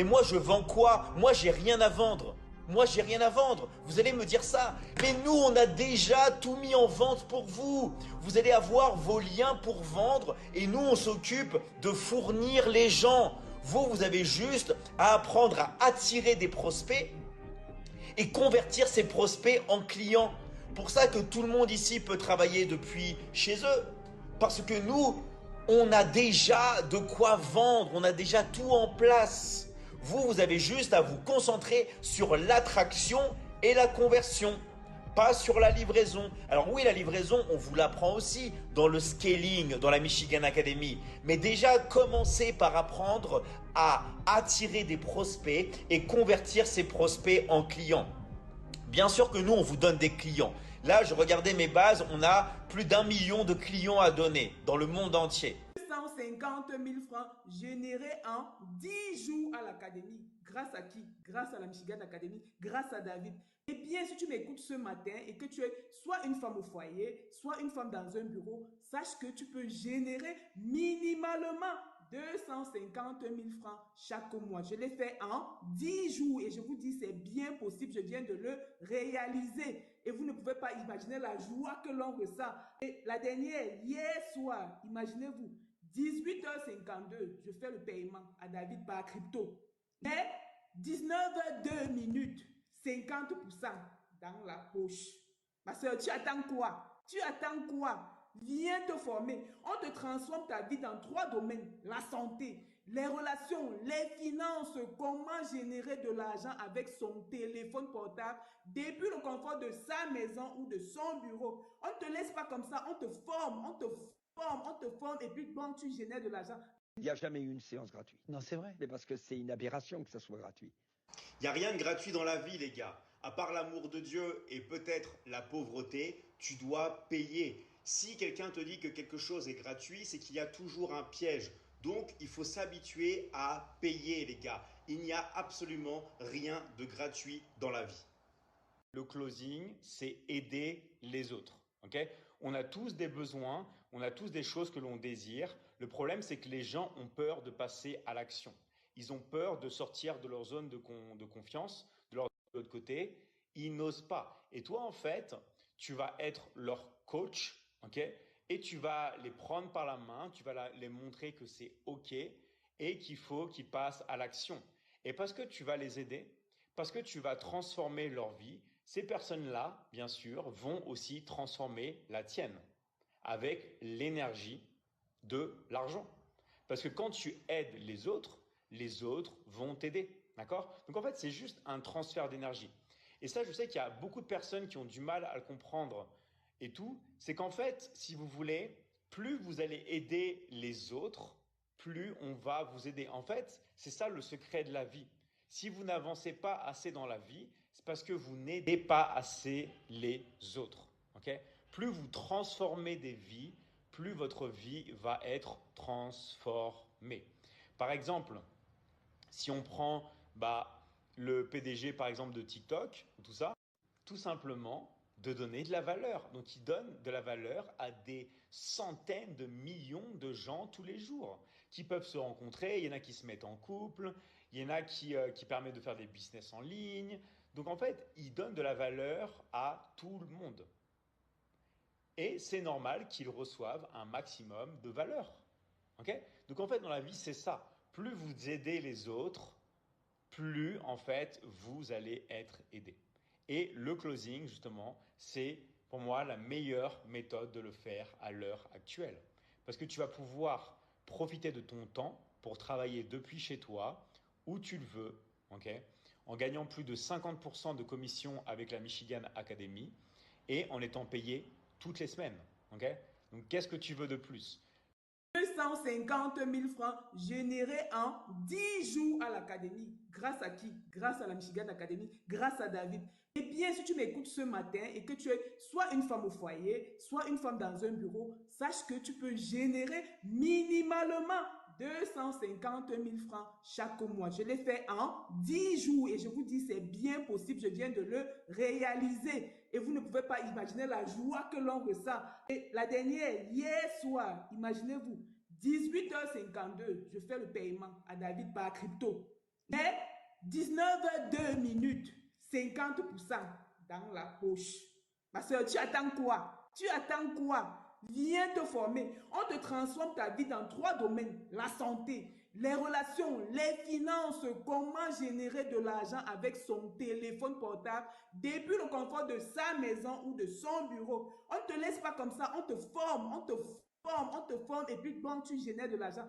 Et moi, je vends quoi? Moi, j'ai rien à vendre. Moi, j'ai rien à vendre. Vous allez me dire ça. Mais nous, on a déjà tout mis en vente pour vous. Vous allez avoir vos liens pour vendre et nous, on s'occupe de fournir les gens. Vous avez juste à apprendre à attirer des prospects et convertir ces prospects en clients. Pour ça que tout le monde ici peut travailler depuis chez eux. Parce que nous, on a déjà de quoi vendre, on a déjà tout en place. Vous avez juste à vous concentrer sur l'attraction et la conversion, pas sur la livraison. Alors oui, la livraison, on vous l'apprend aussi dans le scaling, dans la Michigan Academy. Mais déjà, commencez par apprendre à attirer des prospects et convertir ces prospects en clients. Bien sûr que nous, on vous donne des clients. Là, je regardais mes bases, on a plus d'1 million de clients à donner dans le monde entier. 150 000 francs générés en 10 jours à l'académie. Grâce à qui? Grâce à la Michigan Academy, grâce à David. Eh bien, si tu m'écoutes ce matin et que tu es soit une femme au foyer, soit une femme dans un bureau, sache que tu peux générer minimalement 250 000 francs chaque mois. Je l'ai fait en 10 jours et je vous dis, c'est bien possible. Je viens de le réaliser. Et vous ne pouvez pas imaginer la joie que l'on ressent. Et la dernière, hier soir, imaginez-vous, 18h52, je fais le paiement à David par crypto. Mais 19h02 minutes, 50% dans la poche. Ma soeur, tu attends quoi? Tu attends quoi? Viens te former. On te transforme ta vie dans 3 domaines. La santé, les relations, les finances, comment générer de l'argent avec son téléphone portable depuis le confort de sa maison ou de son bureau. On ne te laisse pas comme ça, on te forme, on te forme et puis bon, tu génères de l'argent. Il n'y a jamais eu une séance gratuite. Non, c'est vrai. Mais parce que c'est une aberration que ça soit gratuit. Il n'y a rien de gratuit dans la vie, les gars. À part l'amour de Dieu et peut-être la pauvreté, tu dois payer. Si quelqu'un te dit que quelque chose est gratuit, c'est qu'il y a toujours un piège. Donc, il faut s'habituer à payer, les gars. Il n'y a absolument rien de gratuit dans la vie. Le closing, c'est aider les autres. Okay, on a tous des besoins, on a tous des choses que l'on désire. Le problème, c'est que les gens ont peur de passer à l'action. Ils ont peur de sortir de leur zone de confiance, de l'autre côté. Ils n'osent pas. Et toi, en fait, tu vas être leur coach, okay, et tu vas les prendre par la main, tu vas les montrer que c'est OK et qu'il faut qu'ils passent à l'action. Et parce que tu vas les aider, parce que tu vas transformer leur vie, ces personnes-là, bien sûr, vont aussi transformer la tienne avec l'énergie de l'argent. Parce que quand tu aides les autres vont t'aider. D'accord? Donc en fait, c'est juste un transfert d'énergie. Et ça, je sais qu'il y a beaucoup de personnes qui ont du mal à le comprendre et tout. C'est qu'en fait, si vous voulez, plus vous allez aider les autres, plus on va vous aider. En fait, c'est ça le secret de la vie. Si vous n'avancez pas assez dans la vie, c'est parce que vous n'aidez pas assez les autres. Okay? Plus vous transformez des vies, plus votre vie va être transformée. Par exemple, si on prend le PDG par exemple de TikTok, tout ça, tout simplement de donner de la valeur. Donc il donne de la valeur à des centaines de millions de gens tous les jours qui peuvent se rencontrer. Il y en a qui se mettent en couple, il y en a qui permettent de faire des business en ligne. Donc en fait, il donne de la valeur à tout le monde. Et c'est normal qu'ils reçoivent un maximum de valeur. Okay? Donc en fait, dans la vie, c'est ça. Plus vous aidez les autres, plus en fait, vous allez être aidé. Et le closing, justement, c'est pour moi la meilleure méthode de le faire à l'heure actuelle. Parce que tu vas pouvoir profiter de ton temps pour travailler depuis chez toi, où tu le veux, okay, en gagnant plus de 50% de commission avec la Michigan Academy et en étant payé toutes les semaines. Okay? Donc, qu'est-ce que tu veux de plus? 250 000 francs générés en 10 jours à l'académie. Grâce à qui? Grâce à la Michigan Academy, grâce à David. Eh bien, si tu m'écoutes ce matin et que tu es soit une femme au foyer, soit une femme dans un bureau, sache que tu peux générer minimalement 250 000 francs chaque mois. Je l'ai fait en 10 jours et je vous dis, c'est bien possible. Je viens de le réaliser. Et vous ne pouvez pas imaginer la joie que l'on ressent. Et la dernière, hier soir, imaginez-vous, 18h52, je fais le paiement à David par crypto. Mais 19h02 minutes, 50% dans la poche. Ma soeur, tu attends quoi? Tu attends quoi? Viens te former. On te transforme ta vie dans 3 domaines. La santé, les relations, les finances, comment générer de l'argent avec son téléphone portable depuis le confort de sa maison ou de son bureau. On ne te laisse pas comme ça, on te forme, on te forme et puis bon, tu génères de l'argent